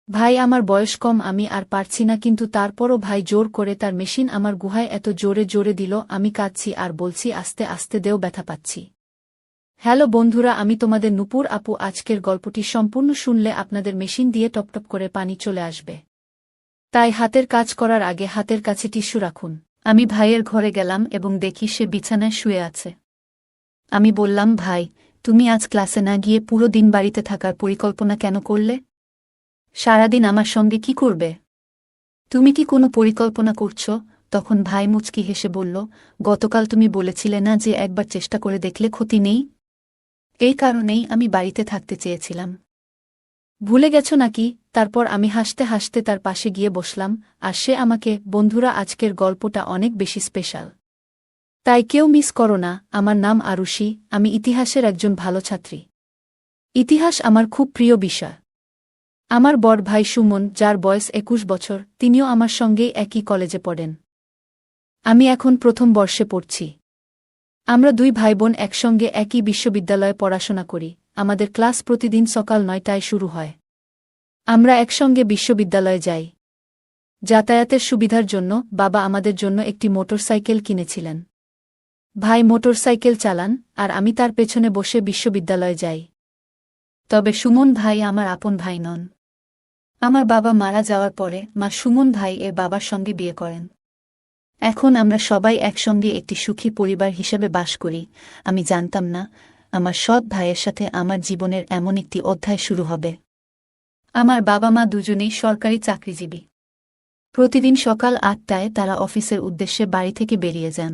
ভাই আমার বয়স কম, আমি আর পারছি না, কিন্তু তারপরও ভাই জোর করে তার মেশিন আমার গুহায় এত জোরে জোরে দিল, আমি কাঁদছি আর বলছি আস্তে আস্তে দেও, ব্যথা পাচ্ছি। হ্যালো বন্ধুরা, আমি তোমাদের নূপুর আপু। আজকের গল্পটি সম্পূর্ণ শুনলে আপনাদের মেশিন দিয়ে টপটপ করে পানি চলে আসবে। তাই হাতের কাজ করার আগে হাতের কাছে টিস্যু রাখুন। আমি ভাইয়ের ঘরে গেলাম এবং দেখি সে বিছানায় শুয়ে আছে। আমি বললাম, ভাই, তুমি আজ ক্লাসে না গিয়ে পুরো দিন বাড়িতে থাকার পরিকল্পনা কেন করলে? সারাদিন আমার সঙ্গে কি করবে? তুমি কি কোনো পরিকল্পনা করছো? তখন ভাই মুচকি হেসে বলল, গতকাল তুমি বলেছিলে না যে একবার চেষ্টা করে দেখলে ক্ষতি নেই? এই কারণেই আমি বাড়িতে থাকতে চেয়েছিলাম। ভুলে গেছো নাকি? তারপর আমি হাসতে হাসতে তার পাশে গিয়ে বসলাম, আর সে আমাকে। বন্ধুরা, আজকের গল্পটা অনেক বেশি স্পেশাল, তাই কেউ মিস করো না। আমার নাম আরুষি, আমি ইতিহাসের একজন ভালো ছাত্রী। ইতিহাস আমার খুব প্রিয় বিষয়। আমার বড় ভাই সুমন, যার বয়স 21 বছর, তিনিও আমার সঙ্গেই একই কলেজে পড়েন। আমি এখন প্রথম বর্ষে পড়ছি। আমরা দুই ভাইবোন একসঙ্গে একই বিশ্ববিদ্যালয়ে পড়াশোনা করি। আমাদের ক্লাস প্রতিদিন সকাল 9টায় শুরু হয়। আমরা একসঙ্গে বিশ্ববিদ্যালয়ে যাই। যাতায়াতের সুবিধার জন্য বাবা আমাদের জন্য একটি মোটরসাইকেল কিনেছিলেন। ভাই মোটরসাইকেল চালান, আর আমি তার পেছনে বসে বিশ্ববিদ্যালয়ে যাই। তবে সুমন ভাই আমার আপন ভাই নন। আমার বাবা মারা যাওয়ার পরে মা সুমন ভাই এর বাবার সঙ্গে বিয়ে করেন। এখন আমরা সবাই একসঙ্গে একটি সুখী পরিবার হিসেবে বাস করি। আমি জানতাম না আমার সৎ ভাইয়ের সাথে আমার জীবনের এমন একটি অধ্যায় শুরু হবে। আমার বাবা মা দুজনেই সরকারি চাকরিজীবী। প্রতিদিন সকাল 8টায় তারা অফিসের উদ্দেশ্যে বাড়ি থেকে বেরিয়ে যান।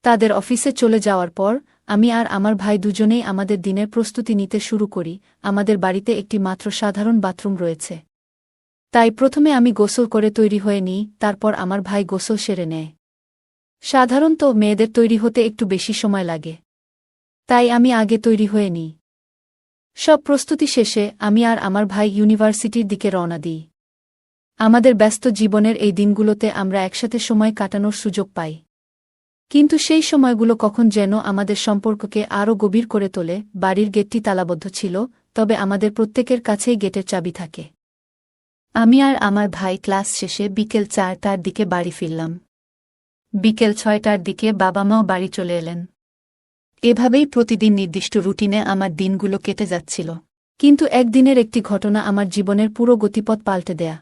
তাদের অফিসে চলে যাওয়ার পর আমি আর আমার ভাই দুজনেই আমাদের দিনের প্রস্তুতি নিতে শুরু করি। আমাদের বাড়িতে একটি মাত্র সাধারণ বাথরুম রয়েছে। তাই প্রথমে আমি গোসল করে তৈরি হয়ে নিই, তারপর আমার ভাই গোসল সেরে নেয়। সাধারণত মেয়েদের তৈরি হতে একটু বেশি সময় লাগে, তাই আমি আগে তৈরি হয়ে নিই। সব প্রস্তুতি শেষে আমি আর আমার ভাই ইউনিভার্সিটির দিকে রওনা দিই। আমাদের ব্যস্ত জীবনের এই দিনগুলোতে আমরা একসাথে সময় কাটানোর সুযোগ পাই, কিন্তু সেই সময়গুলো কখন যেন আমাদের সম্পর্ককে আরও গভীর করে তোলে। বাড়ির গেটটি তালাবদ্ধ ছিল, তবে আমাদের প্রত্যেকের কাছেই গেটের চাবি থাকে। আমি আর আমার ভাই ক্লাস শেষে বিকেল 4টার দিকে বাড়ি ফিরলাম। বিকেল 6টার দিকে বাবা মাও বাড়ি চলে এলেন। এভাবেই প্রতিদিন নির্দিষ্ট রুটিনে আমার দিনগুলো কেটে যাচ্ছিল। কিন্তু একদিনের একটি ঘটনা আমার জীবনের পুরো গতিপথ পাল্টে দেয়া।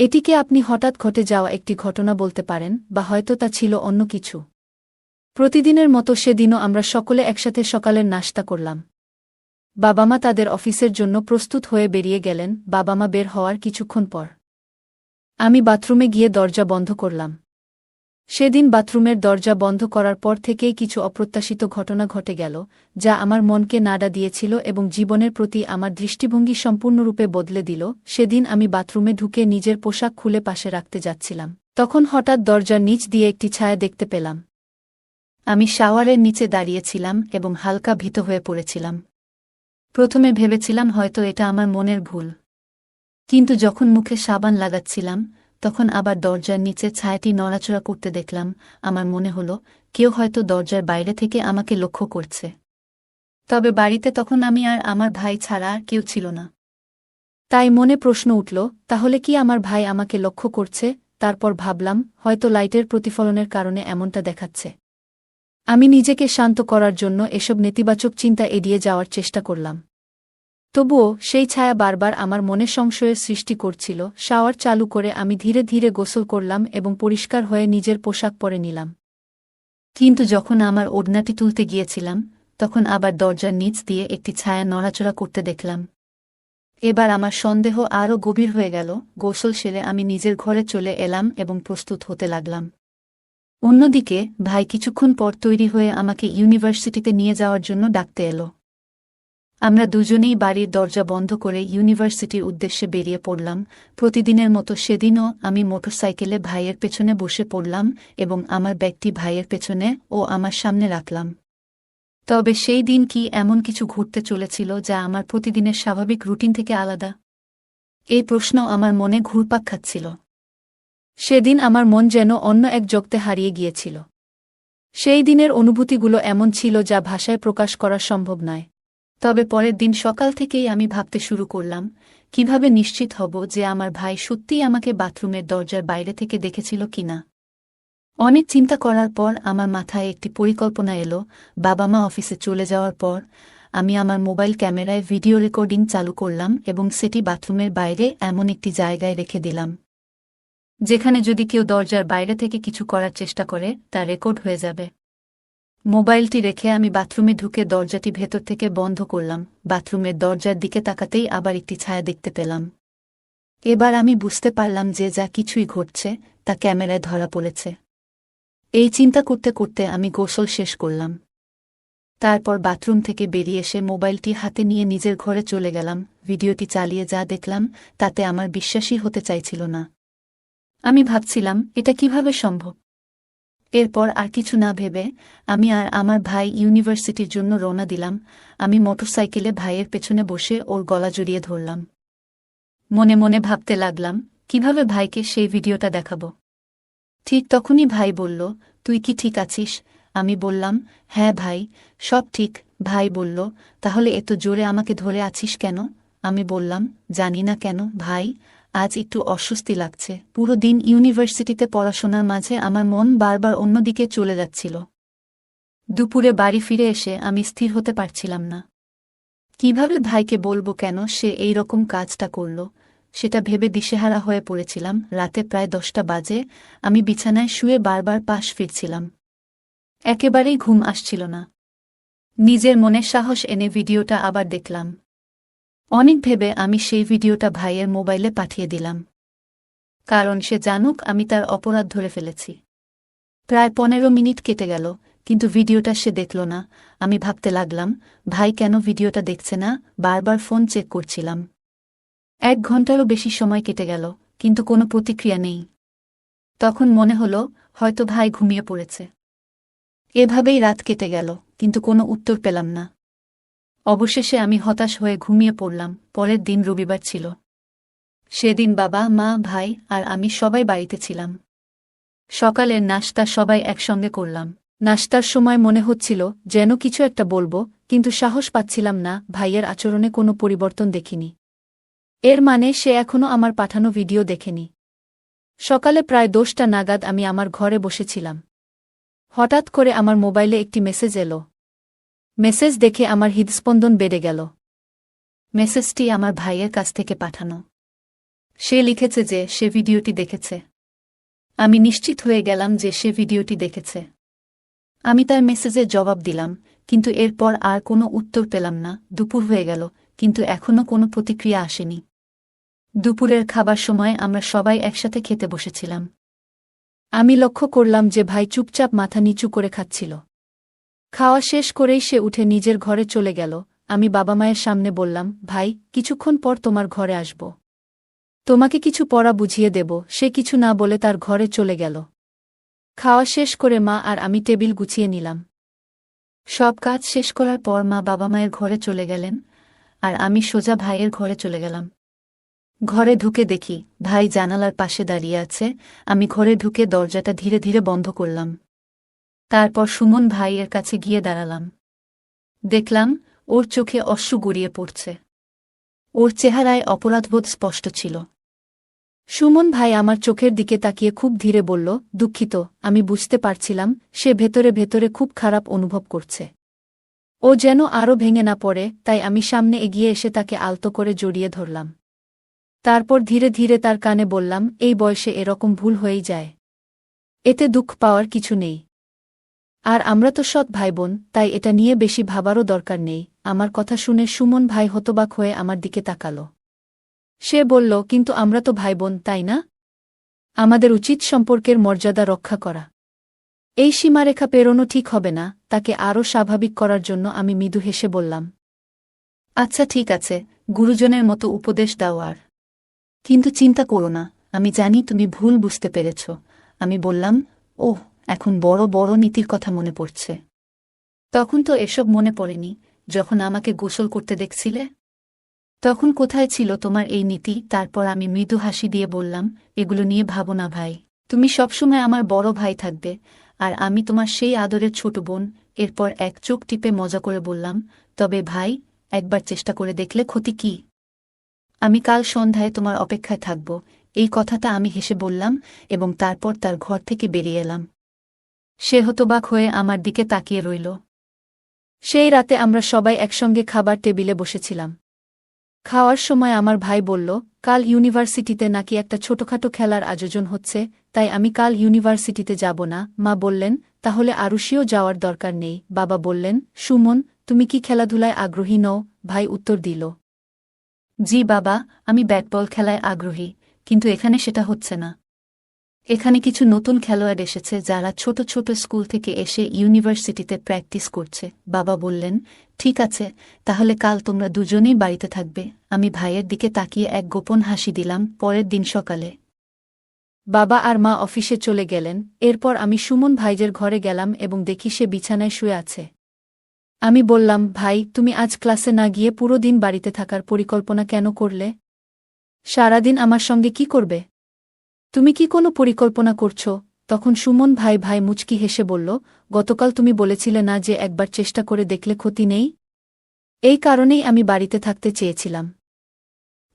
এটিকে আপনি হঠাৎ ঘটে যাওয়া একটি ঘটনা বলতে পারেন, বা হয়তো তা ছিল অন্য কিছু। প্রতিদিনের মতো সেদিনও আমরা সকলে একসাথে সকালের নাশতা করলাম। বাবা মা তাদের অফিসের জন্য প্রস্তুত হয়ে বেরিয়ে গেলেন। বাবা মা বের হওয়ার কিছুক্ষণ পর আমি বাথরুমে গিয়ে দরজা বন্ধ করলাম। সেদিন বাথরুমের দরজা বন্ধ করার পর থেকেই কিছু অপ্রত্যাশিত ঘটনা ঘটে গেল, যা আমার মনকে নাড়া দিয়েছিল এবং জীবনের প্রতি আমার দৃষ্টিভঙ্গি সম্পূর্ণরূপে বদলে দিল। সেদিন আমি বাথরুমে ঢুকে নিজের পোশাক খুলে পাশে রাখতে যাচ্ছিলাম, তখন হঠাৎ দরজার নিচ দিয়ে একটি ছায়া দেখতে পেলাম। আমি শাওয়ারের নিচে দাঁড়িয়েছিলাম এবং হালকা ভীত হয়ে পড়েছিলাম। প্রথমে ভেবেছিলাম হয়তো এটা আমার মনের ভুল, কিন্তু যখন মুখে সাবান লাগাচ্ছিলাম তখন আবার দরজার নিচে ছায়াটি নড়াচড়া করতে দেখলাম। আমার মনে হলো কেউ হয়তো দরজার বাইরে থেকে আমাকে লক্ষ্য করছে। তবে বাড়িতে তখন আমি আর আমার ভাই ছাড়া আর কেউ ছিল না। তাই মনে প্রশ্ন উঠল, তাহলে কি আমার ভাই আমাকে লক্ষ্য করছে? তারপর ভাবলাম, হয়তো লাইটের প্রতিফলনের কারণে এমনটা দেখাচ্ছে। আমি নিজেকে শান্ত করার জন্য এসব নেতিবাচক চিন্তা এড়িয়ে যাওয়ার চেষ্টা করলাম। তবুও সেই ছায়া বারবার আমার মনে সংশয়ের সৃষ্টি করছিল। শাওয়ার চালু করে আমি ধীরে ধীরে গোসল করলাম এবং পরিষ্কার হয়ে নিজের পোশাক পরে নিলাম। কিন্তু যখন আমার ওড়নাটি তুলতে গিয়েছিলাম তখন আবার দরজার নিচ দিয়ে একটি ছায়া নড়াচড়া করতে দেখলাম। এবার আমার সন্দেহ আরও গভীর হয়ে গেল। গোসল সেরে আমি নিজের ঘরে চলে এলাম এবং প্রস্তুত হতে লাগলাম। অন্যদিকে ভাই কিছুক্ষণ পর তৈরি হয়ে আমাকে ইউনিভার্সিটিতে নিয়ে যাওয়ার জন্য ডাকতে এলো। আমরা দুজনেই বাড়ির দরজা বন্ধ করে ইউনিভার্সিটির উদ্দেশ্যে বেরিয়ে পড়লাম। প্রতিদিনের মতো সেদিনও আমি মোটরসাইকেলে ভাইয়ের পেছনে বসে পড়লাম এবং আমার ব্যাগটি ভাইয়ের পেছনে ও আমার সামনে রাখলাম। তবে সেই দিন কি এমন কিছু ঘটতে চলেছিল যা আমার প্রতিদিনের স্বাভাবিক রুটিন থেকে আলাদা? এই প্রশ্ন আমার মনে ঘুরপাক খাচ্ছিল। সেদিন আমার মন যেন অন্য এক জগতে হারিয়ে গিয়েছিল। সেই দিনের অনুভূতিগুলো এমন ছিল যা ভাষায় প্রকাশ করা সম্ভব নয়। তবে পরের দিন সকাল থেকেই আমি ভাবতে শুরু করলাম কিভাবে নিশ্চিত হব যে আমার ভাই সত্যিই আমাকে বাথরুমের দরজার বাইরে থেকে দেখেছিল কিনা। অনেক চিন্তা করার পর আমার মাথায় একটি পরিকল্পনা এলো। বাবা মা অফিসে চলে যাওয়ার পর আমি আমার মোবাইল ক্যামেরায় ভিডিও রেকর্ডিং চালু করলাম এবং সেটি বাথরুমের বাইরে এমন একটি জায়গায় রেখে দিলাম যেখানে যদি কেউ দরজার বাইরে থেকে কিছু করার চেষ্টা করে তা রেকর্ড হয়ে যাবে। মোবাইলটি রেখে আমি বাথরুমে ঢুকে দরজাটি ভেতর থেকে বন্ধ করলাম। বাথরুমের দরজার দিকে তাকাতেই আবার একটি ছায়া দেখতে পেলাম। এবার আমি বুঝতে পারলাম যে যা কিছুই ঘটছে তা ক্যামেরায় ধরা পড়েছে। এই চিন্তা করতে করতে আমি গোসল শেষ করলাম। তারপর বাথরুম থেকে বেরিয়ে এসে মোবাইলটি হাতে নিয়ে নিজের ঘরে চলে গেলাম। ভিডিওটি চালিয়ে যা দেখলাম তাতে আমার বিশ্বাসই হতে চাইছিল না। আমি ভাবছিলাম এটা কিভাবে সম্ভব। এরপর আর কিছু না ভেবে আমি আর আমার ভাই ইউনিভার্সিটির জন্য রওনা দিলাম। আমি মোটরসাইকেলে ভাইয়ের পেছনে বসে ওর গলা জড়িয়ে ধরলাম। মনে মনে ভাবতে লাগলাম কিভাবে ভাইকে সেই ভিডিওটা দেখাবো। ঠিক তখনই ভাই বলল, তুই কি ঠিক আছিস? আমি বললাম, হ্যাঁ ভাই, সব ঠিক। ভাই বলল, তাহলে এত জোরে আমাকে ধরে আছিস কেন? আমি বললাম, জানি না কেন ভাই, আজ একটু অস্বস্তি লাগছে। পুরো দিন ইউনিভার্সিটিতে পড়াশোনার মাঝে আমার মন বারবার অন্যদিকে চলে যাচ্ছিল। দুপুরে বাড়ি ফিরে এসে আমি স্থির হতে পারছিলাম না। কিভাবে ভাইকে বলবো কেন সে এই রকম কাজটা করল, সেটা ভেবে দিশেহারা হয়ে পড়েছিলাম। রাতে প্রায় 10টা বাজে। আমি বিছানায় শুয়ে বারবার পাশ ফিরছিলাম। একেবারেই ঘুম আসছিল না। নিজের মনে সাহস এনে ভিডিওটা আবার দেখলাম। অনেক ভেবে আমি সেই ভিডিওটা ভাইয়ের মোবাইলে পাঠিয়ে দিলাম, কারণ সে জানুক আমি তার অপরাধ ধরে ফেলেছি। প্রায় 15 মিনিট কেটে গেল, কিন্তু ভিডিওটা সে দেখল না। আমি ভাবতে লাগলাম, ভাই কেন ভিডিওটা দেখছে না? বারবার ফোন চেক করছিলাম। 1 ঘন্টারও বেশি সময় কেটে গেল, কিন্তু কোনো প্রতিক্রিয়া নেই। তখন মনে হলো হয়তো ভাই ঘুমিয়ে পড়েছে। এভাবেই রাত কেটে গেল, কিন্তু কোনো উত্তর পেলাম না। অবশেষে আমি হতাশ হয়ে ঘুমিয়ে পড়লাম। পরের দিন রবিবার ছিল। সেদিন বাবা মা ভাই আর আমি সবাই বাড়িতে ছিলাম। সকালের নাশতা সবাই একসঙ্গে করলাম। নাশতার সময় মনে হচ্ছিল যেন কিছু একটা বলবো, কিন্তু সাহস পাচ্ছিলাম না। ভাইয়ের আচরণে কোনো পরিবর্তন দেখিনি। এর মানে সে এখনও আমার পাঠানো ভিডিও দেখেনি। সকালে প্রায় 10টা নাগাদ আমি আমার ঘরে বসেছিলাম। হঠাৎ করে আমার মোবাইলে একটি মেসেজ এলো। মেসেজ দেখে আমার হৃদস্পন্দন বেড়ে গেল। মেসেজটি আমার ভাইয়ের কাছ থেকে পাঠানো। সে লিখেছে যে সে ভিডিওটি দেখেছে। আমি নিশ্চিত হয়ে গেলাম যে সে ভিডিওটি দেখেছে। আমি তার মেসেজে জবাব দিলাম, কিন্তু এরপর আর কোনো উত্তর পেলাম না। দুপুর হয়ে গেল, কিন্তু এখনও কোনো প্রতিক্রিয়া আসেনি। দুপুরের খাবার সময় আমরা সবাই একসাথে খেতে বসেছিলাম। আমি লক্ষ্য করলাম যে ভাই চুপচাপ মাথা নিচু করে খাচ্ছিল। খাওয়া শেষ করেই সে উঠে নিজের ঘরে চলে গেল। আমি বাবা মায়ের সামনে বললাম, ভাই, কিছুক্ষণ পর তোমার ঘরে আসব। তোমাকে কিছু পড়া বুঝিয়ে দেব। সে কিছু না বলে তার ঘরে চলে গেল। খাওয়া শেষ করে মা আর আমি টেবিল গুছিয়ে নিলাম। সব কাজ শেষ করার পর মা বাবা মায়ের ঘরে চলে গেলেন, আর আমি সোজা ভাইয়ের ঘরে চলে গেলাম। ঘরে ঢুকে দেখি ভাই জানালার পাশে দাঁড়িয়ে আছে। আমি ঘরে ঢুকে দরজাটা ধীরে ধীরে বন্ধ করলাম। তারপর সুমন ভাইয়ের কাছে গিয়ে দাঁড়ালাম। দেখলাম ওর চোখে অশ্রু গড়িয়ে পড়ছে। ওর চেহারায় অপরাধবোধ স্পষ্ট ছিল। সুমন ভাই আমার চোখের দিকে তাকিয়ে খুব ধীরে বলল, দুঃখিত। আমি বুঝতে পারছিলাম সে ভেতরে ভেতরে খুব খারাপ অনুভব করছে। ও যেন আরও ভেঙে না পড়ে, তাই আমি সামনে এগিয়ে এসে তাকে আলতো করে জড়িয়ে ধরলাম। তারপর ধীরে ধীরে তার কানে বললাম, এই বয়সে এরকম ভুল হয়েই যায়। এতে দুঃখ পাওয়ার কিছু নেই। আর আমরা তো সৎ ভাইবোন, তাই এটা নিয়ে বেশি ভাবারও দরকার নেই। আমার কথা শুনে সুমন ভাই হতবাক হয়ে আমার দিকে তাকাল। সে বলল, কিন্তু আমরা তো ভাইবোন, তাই না? আমাদের উচিত সম্পর্কের মর্যাদা রক্ষা করা। এই সীমারেখা পেরোনো ঠিক হবে না। তাকে আরও স্বাভাবিক করার জন্য আমি মৃদু হেসে বললাম, আচ্ছা ঠিক আছে, গুরুজনের মতো উপদেশ দাও আর। কিন্তু চিন্তা করো না, আমি জানি তুমি ভুল বুঝতে পেরেছ। আমি বললাম, ওহ, এখন বড় বড় নীতির কথা মনে পড়ছে। তখন তো এসব মনে পড়েনি, যখন আমাকে গোসল করতে দেখছিলে। তখন কোথায় ছিল তোমার এই নীতি? তারপর আমি মৃদু হাসি দিয়ে বললাম, এগুলো নিয়ে ভাবো না ভাই। তুমি সবসময় আমার বড় ভাই থাকবে, আর আমি তোমার সেই আদরের ছোট বোন। এরপর এক চোখ টিপে মজা করে বললাম, তবে ভাই, একবার চেষ্টা করে দেখলে ক্ষতি কি? আমি কাল সন্ধ্যায় তোমার অপেক্ষায় থাকব, এই কথাটা আমি হেসে বললাম এবং তারপর তার ঘর থেকে বেরিয়ে এলাম। সে হতবাক হয়ে আমার দিকে তাকিয়ে রইল। সেই রাতে আমরা সবাই একসঙ্গে খাবার টেবিলে বসেছিলাম। খাওয়ার সময় আমার ভাই বলল, কাল ইউনিভার্সিটিতে নাকি একটা ছোটখাটো খেলার আয়োজন হচ্ছে, তাই আমি কাল ইউনিভার্সিটিতে যাব না। মা বললেন, তাহলে আরুষিও যাওয়ার দরকার নেই। বাবা বললেন, সুমন, তুমি কি খেলাধুলায় আগ্রহী নও? ভাই উত্তর দিল, জি বাবা, আমি ব্যাটবল খেলায় আগ্রহী, কিন্তু এখানে সেটা হচ্ছে না। এখানে কিছু নতুন খেলোয়াড় এসেছে যারা ছোট ছোট স্কুল থেকে এসে ইউনিভার্সিটিতে প্র্যাকটিস করছে। বাবা বললেন, ঠিক আছে, তাহলে কাল তোমরা দুজনেই বাড়িতে থাকবে। আমি ভাইয়ের দিকে তাকিয়ে এক গোপন হাসি দিলাম। পরের দিন সকালে বাবা আর মা অফিসে চলে গেলেন। এরপর আমি সুমন ভাইজের ঘরে গেলাম এবং দেখি সে বিছানায় শুয়ে আছে। আমি বললাম, ভাই, তুমি আজ ক্লাসে না গিয়ে পুরো দিন বাড়িতে থাকার পরিকল্পনা কেন করলে? সারাদিন আমার সঙ্গে কি করবে? তুমি কি কোনো পরিকল্পনা করছো? তখন সুমন ভাই মুচকি হেসে বলল, গতকাল তুমি বলেছিলে না যে একবার চেষ্টা করে দেখলে ক্ষতি নেই? এই কারণেই আমি বাড়িতে থাকতে চেয়েছিলাম।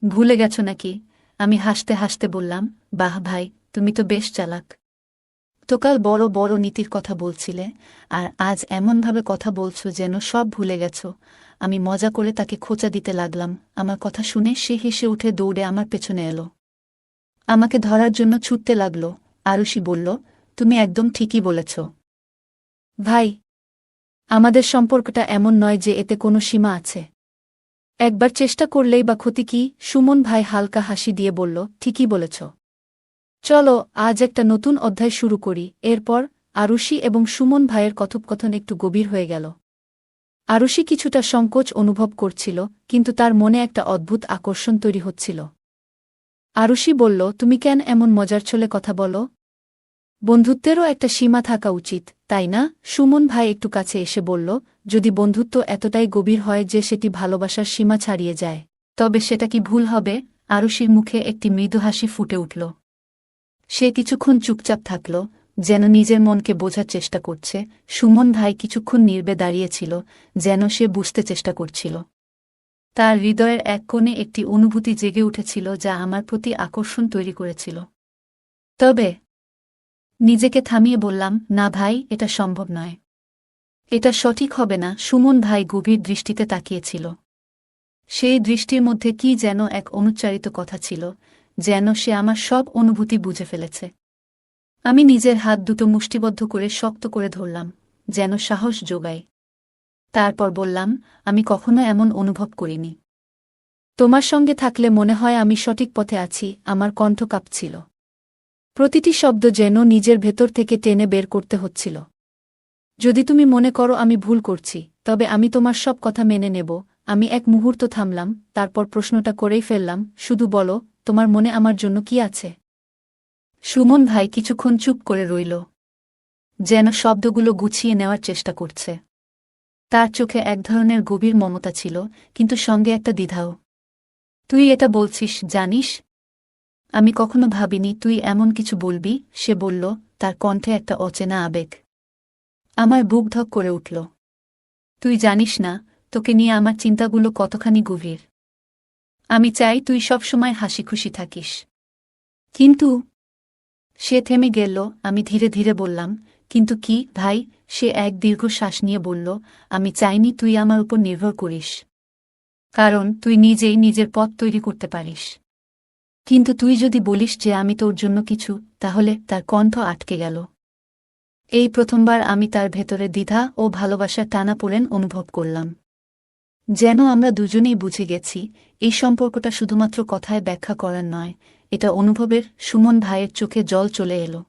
ভুলে গেছ নাকি? আমি হাসতে হাসতে বললাম, বাহ ভাই, তুমি তো বেশ চালাক। তোকাল বড় বড় নীতির কথা বলছিলে, আর আজ এমনভাবে কথা বলছো যেন সব ভুলে গেছ। আমি মজা করে তাকে খোঁচা দিতে লাগলাম। আমার কথা শুনে সে হেসে উঠে দৌড়ে আমার পেছনে এলো। আমাকে ধরার জন্য ছুটতে লাগল। আরুষি বলল, তুমি একদম ঠিকই বলেছ। ভাই, আমাদের সম্পর্কটা এমন নয় যে এতে কোনো সীমা আছে। একবার চেষ্টা করলেই বা ক্ষতি কি? সুমন ভাই হালকা হাসি দিয়ে বলল, ঠিকই বলেছ। চলো আজ একটা নতুন অধ্যায় শুরু করি। এরপর আরুষি এবং সুমন ভাইয়ের কথোপকথন একটু গভীর হয়ে গেল। আরুষি কিছুটা সংকোচ অনুভব করছিল, কিন্তু তার মনে একটা অদ্ভুত আকর্ষণ তৈরি হচ্ছিল। আরুষি বলল, তুমি কেন এমন মজার ছলে কথা বলো? বন্ধুত্বেরও একটা সীমা থাকা উচিত, তাই না? সুমন ভাই একটু কাছে এসে বলল, যদি বন্ধুত্ব এতটাই গভীর হয় যে সেটি ভালোবাসার সীমা ছাড়িয়ে যায়, তবে সেটা কি ভুল হবে? আরুষির মুখে একটি মৃদু হাসি ফুটে উঠল। সে কিছুক্ষণ চুপচাপ থাকল, যেন নিজের মনকে বোঝার চেষ্টা করছে। সুমন ভাই কিছুক্ষণ নীরবে দাঁড়িয়েছিল, যেন সে বুঝতে চেষ্টা করছিল। তার হৃদয়ের এক কোণে একটি অনুভূতি জেগে উঠেছিল যা আমার প্রতি আকর্ষণ তৈরি করেছিল। তবে নিজেকে থামিয়ে বললাম, না ভাই, এটা সম্ভব নয়। এটা সঠিক হবে না। সুমন ভাই গভীর দৃষ্টিতে তাকিয়েছিল। সেই দৃষ্টির মধ্যে কি যেন এক অনুচ্চারিত কথা ছিল, যেন সে আমার সব অনুভূতি বুঝে ফেলেছে। আমি নিজের হাত দুটো মুষ্টিবদ্ধ করে শক্ত করে ধরলাম, যেন সাহস যোগায়। তারপর বললাম, আমি কখনো এমন অনুভব করিনি। তোমার সঙ্গে থাকলে মনে হয় আমি সঠিক পথে আছি। আমার কণ্ঠ কাঁপছিল। প্রতিটি শব্দ যেন নিজের ভেতর থেকে টেনে বের করতে হচ্ছিল। যদি তুমি মনে করো আমি ভুল করছি, তবে আমি তোমার সব কথা মেনে নেব। আমি এক মুহূর্ত থামলাম, তারপর প্রশ্নটা করেই ফেললাম, শুধু বলো, তোমার মনে আমার জন্য কি আছে? সুমন ভাই কিছুক্ষণ চুপ করে রইল, যেন শব্দগুলো গুছিয়ে নেওয়ার চেষ্টা করছে। তার চোখে এক ধরনের গভীর মমতা ছিল, কিন্তু সঙ্গে একটা দ্বিধাও। তুই এটা বলছিস, জানিস? আমি কখনো ভাবিনি তুই এমন কিছু বলবি, সে বলল, তার কণ্ঠে একটা অচেনা আবেগ। আমার বুক ধক করে উঠল। তুই জানিস না, তোকে নিয়ে আমার চিন্তাগুলো কতখানি গভীর। আমি চাই তুই সবসময় হাসিখুশি থাকিস। কিন্তু সে থেমে গেল। আমি ধীরে ধীরে বললাম, কিন্তু কি ভাই? সে এক দীর্ঘ শ্বাস নিয়ে বলল, আমি চাইনি তুই আমার উপর নির্ভর করিস, কারণ তুই নিজেই নিজের পথ তৈরি করতে পারিস। কিন্তু তুই যদি বলিস যে আমি তোর জন্য কিছু, তাহলে। তার কণ্ঠ আটকে গেল। এই প্রথমবার আমি তার ভেতরে দ্বিধা ও ভালোবাসার টানাপোড়েন অনুভব করলাম। যেন আমরা দুজনেই বুঝে গেছি, এই সম্পর্কটা শুধুমাত্র কথায় ব্যাখ্যা করার নয়, এটা অনুভবের। সুমন ভাইয়ের চোখে জল চলে এলো।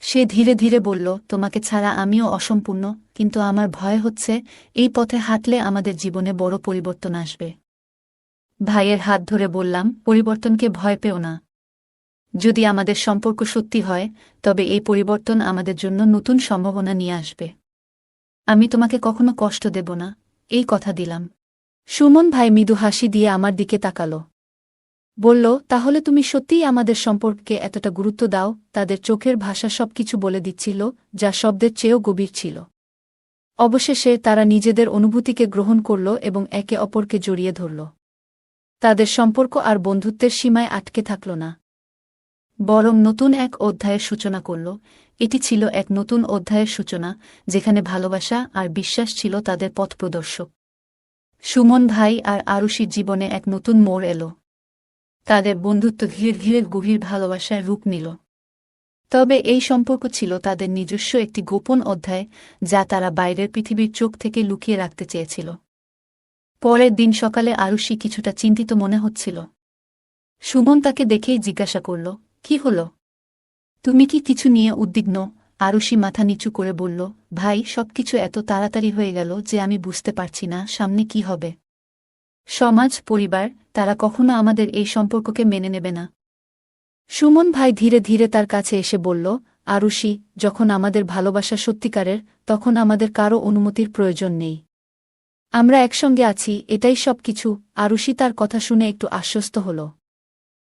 সে ধীরে ধীরে বলল, তোমাকে ছাড়া আমিও অসম্পূর্ণ, কিন্তু আমার ভয় হচ্ছে এই পথে হাঁটলে আমাদের জীবনে বড় পরিবর্তন আসবে। ভাইয়ের হাত ধরে বললাম, পরিবর্তনকে ভয় পেও না। যদি আমাদের সম্পর্ক সত্যি হয়, তবে এই পরিবর্তন আমাদের জন্য নতুন সম্ভাবনা নিয়ে আসবে। আমি তোমাকে কখনো কষ্ট দেব না, এই কথা দিলাম। সুমন ভাই মৃদু হাসি দিয়ে আমার দিকে তাকাল। বলল, তাহলে তুমি সত্যিই আমাদের সম্পর্ককে এতটা গুরুত্ব দাও? তাদের চোখের ভাষা সবকিছু বলে দিচ্ছিল, যা শব্দের চেয়েও গভীর ছিল। অবশেষে তারা নিজেদের অনুভূতিকে গ্রহণ করল এবং একে অপরকে জড়িয়ে ধরল। তাদের সম্পর্ক আর বন্ধুত্বের সীমায় আটকে থাকল না, বরং নতুন এক অধ্যায়ের সূচনা করল। এটি ছিল এক নতুন অধ্যায়ের সূচনা, যেখানে ভালোবাসা আর বিশ্বাস ছিল তাদের পথপ্রদর্শক। সুমন ভাই আর আরুষির জীবনে এক নতুন মোড় এল। তাদের বন্ধুত্ব ধীরে ধীরে গভীর ভালোবাসায় রূপ নিল। তবে এই সম্পর্ক ছিল তাদের নিজস্ব একটি গোপন অধ্যায়, যা তারা বাইরের পৃথিবীর চোখ থেকে লুকিয়ে রাখতে চেয়েছিল। পরের দিন সকালে আরুষি কিছুটা চিন্তিত মনে হচ্ছিল। সুমন তাকে দেখেই জিজ্ঞাসা করল, কি হল? তুমি কি কিছু নিয়ে উদ্বিগ্ন? আরুষি মাথা নিচু করে বলল, ভাই, সবকিছু এত তাড়াতাড়ি হয়ে গেল যে আমি বুঝতে পারছি না সামনে কি হবে। সমাজ, পরিবার, তারা কখনো আমাদের এই সম্পর্ককে মেনে নেবে না। সুমন ভাই ধীরে ধীরে তার কাছে এসে বলল, আরুষি, যখন আমাদের ভালোবাসা সত্যিকারের, তখন আমাদের কারও অনুমতির প্রয়োজন নেই। আমরা একসঙ্গে আছি, এটাই সব কিছু। আরুষি তার কথা শুনে একটু আশ্বস্ত হল।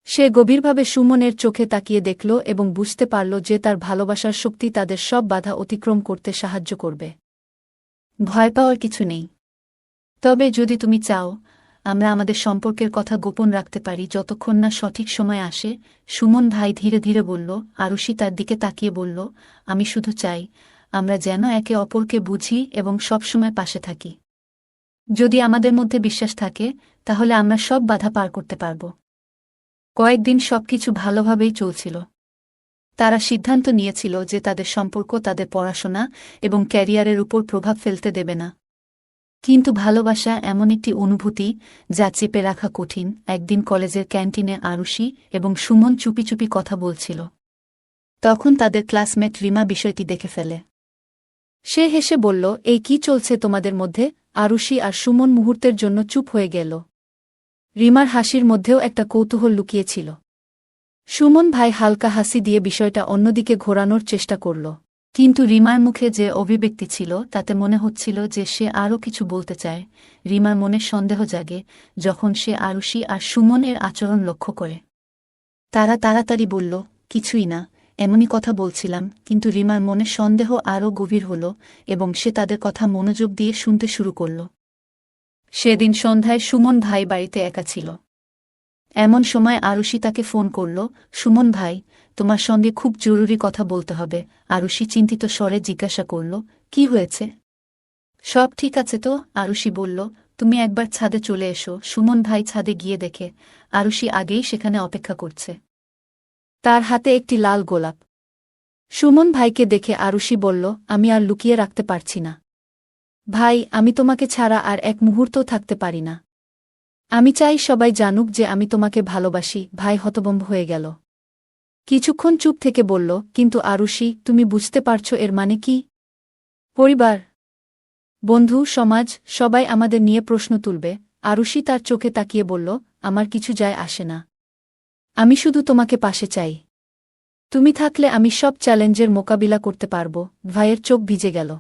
সে গভীরভাবে সুমনের চোখে তাকিয়ে দেখল এবং বুঝতে পারল যে তার ভালোবাসার শক্তি তাদের সব বাধা অতিক্রম করতে সাহায্য করবে। ভয় পাওয়ার কিছু নেই। তবে যদি তুমি চাও, আমরা আমাদের সম্পর্কের কথা গোপন রাখতে পারি যতক্ষণ না সঠিক সময় আসে। সুমন ভাই ধীরে ধীরে বলল। আরুষি তার দিকে তাকিয়ে বলল, আমি শুধু চাই আমরা যেন একে অপরকে বুঝি এবং সবসময় পাশে থাকি। যদি আমাদের মধ্যে বিশ্বাস থাকে, তাহলে আমরা সব বাধা পার করতে পারব। কয়েকদিন সবকিছু ভালোভাবেই চলছিল। তারা সিদ্ধান্ত নিয়েছিল যে তাদের সম্পর্ক তাদের পড়াশোনা এবং ক্যারিয়ারের উপর প্রভাব ফেলতে দেবে না। কিন্তু ভালোবাসা এমন একটি অনুভূতি যা চেপে রাখা কঠিন। একদিন কলেজের ক্যান্টিনে আরুষি এবং সুমন চুপি চুপি কথা বলছিল। তখন তাদের ক্লাসমেট রিমা বিষয়টি দেখে ফেলে। সে হেসে বলল, এই কি চলছে তোমাদের মধ্যে? আরুষি আর সুমন মুহূর্তের জন্য চুপ হয়ে গেল। রিমার হাসির মধ্যেও একটা কৌতূহল লুকিয়েছিল। সুমন ভাই হালকা হাসি দিয়ে বিষয়টা অন্যদিকে ঘোরানোর চেষ্টা করল। কিন্তু রিমার মুখে যে অভিব্যক্তি ছিল তাতে মনে হচ্ছিল যে সে আরও কিছু বলতে চায়। রিমার মনে সন্দেহ জাগে যখন সে আরুষি আর সুমনের আচরণ লক্ষ্য করে। তারা তাড়াতাড়ি বলল, কিছুই না, এমনই কথা বলছিলাম। কিন্তু রিমার মনে সন্দেহ আরও গভীর হল এবং সে তাদের কথা মনোযোগ দিয়ে শুনতে শুরু করল। সেদিন সন্ধ্যায় সুমন ভাই বাড়িতে একা ছিল। এমন সময় আরুষি তাকে ফোন করল। সুমন ভাই, তোমার সঙ্গে খুব জরুরি কথা বলতে হবে। আরুষি চিন্তিত স্বরে জিজ্ঞাসা করল, কি হয়েছে? সব ঠিক আছে তো? আরুষি বলল, তুমি একবার ছাদে চলে এসো। সুমন ভাই ছাদে গিয়ে দেখে আরুষি আগেই সেখানে অপেক্ষা করছে। তার হাতে একটি লাল গোলাপ। সুমন ভাইকে দেখে আরুষি বলল, আমি আর লুকিয়ে রাখতে পারছি না। ভাই, আমি তোমাকে ছাড়া আর এক মুহূর্তও থাকতে পারি না। আমি চাই সবাই জানুক যে আমি তোমাকে ভালোবাসি। ভাই হতভম্ব হয়ে গেল। কিছুক্ষণ চুপ থেকে বলল, কিন্তু আরুষি, তুমি বুঝতে পারছো এর মানে কি? পরিবার, বন্ধু, সমাজ, সবাই আমাদের নিয়ে প্রশ্ন তুলবে। আরুষি তার চোখে তাকিয়ে বলল, আমার কিছু যায় আসে না। আমি শুধু তোমাকে পাশে চাই। তুমি থাকলে আমি সব চ্যালেঞ্জের মোকাবিলা করতে পারব। ভাইয়ের চোখ ভিজে গেল।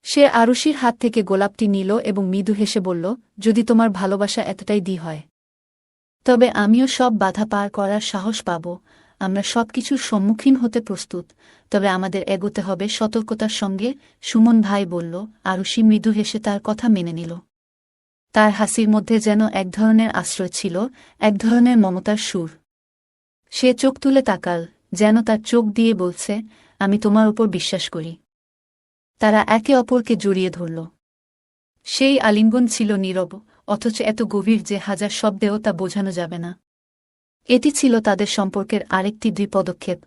সে আরুষির হাত থেকে গোলাপটি নিল এবং মৃদু হেসে বলল, যদি তোমার ভালোবাসা এতটাই হয়, তবে আমিও সব বাধা পার করার সাহস পাব। আমরা সবকিছুর সম্মুখীন হতে প্রস্তুত, তবে আমাদের এগোতে হবে সতর্কতার সঙ্গে। সুমন ভাই বলল। আরুষি মৃদু হেসে তার কথা মেনে নিল। তার হাসির মধ্যে যেন এক ধরনের আশ্রয় ছিল, এক ধরনের মমতার সুর। সে চোখ তুলে তাকাল, যেন তার চোখ দিয়ে বলছে, আমি তোমার উপর বিশ্বাস করি। তারা একে অপরকে জড়িয়ে ধরল। সেই আলিঙ্গন ছিল নীরব, অথচ এত গভীর যে হাজার শব্দেও তা বোঝানো যাবে না। এটি ছিল তাদের সম্পর্কের আরেকটি পদক্ষেপ,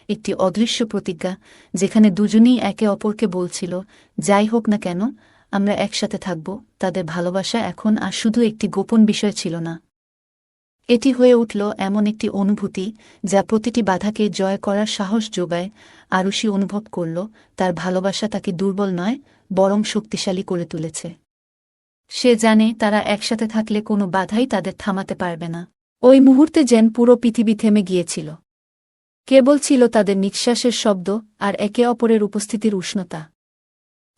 একটি অদৃশ্য প্রতিজ্ঞা, যেখানে দুজনেই একে অপরকে বলছিল, যাই হোক না কেন, আমরা একসাথে থাকব। তাদের ভালোবাসা এখন আর শুধু একটি গোপন বিষয় ছিল না। এটি হয়ে উঠল এমন একটি অনুভূতি যা প্রতিটি বাধাকে জয় করার সাহস যোগায়। আরুষি অনুভব করল, তার ভালোবাসা তাকে দুর্বল নয়, বরং শক্তিশালী করে তুলেছে। সে জানে তারা একসাথে থাকলে কোনো বাধাই তাদের থামাতে পারবে না। ওই মুহূর্তে যেন পুরো পৃথিবী থেমে গিয়েছিল। কেবল ছিল তাদের নিঃশ্বাসের শব্দ আর একে অপরের উপস্থিতির উষ্ণতা।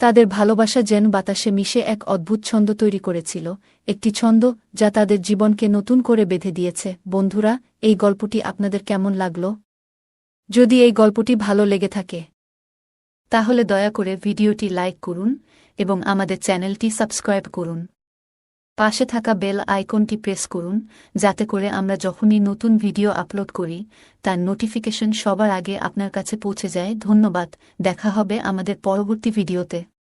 তাদের ভালোবাসা যেন বাতাসে মিশে এক অদ্ভুত ছন্দ তৈরি করেছিল, একটি ছন্দ যা তাদের জীবনকে নতুন করে বেঁধে দিয়েছে। বন্ধুরা, এই গল্পটি আপনাদের কেমন লাগল? যদি এই গল্পটি ভালো লেগে থাকে, তাহলে দয়া করে ভিডিওটি লাইক করুন এবং আমাদের চ্যানেলটি সাবস্ক্রাইব করুন। পাশে থাকা বেল আইকনটি প্রেস করুন, যাতে করে আমরা যখনই নতুন ভিডিও আপলোড করি তার নোটিফিকেশন সবার আগে আপনার কাছে পৌঁছে যায়। ধন্যবাদ। দেখা হবে আমাদের পরবর্তী ভিডিওতে।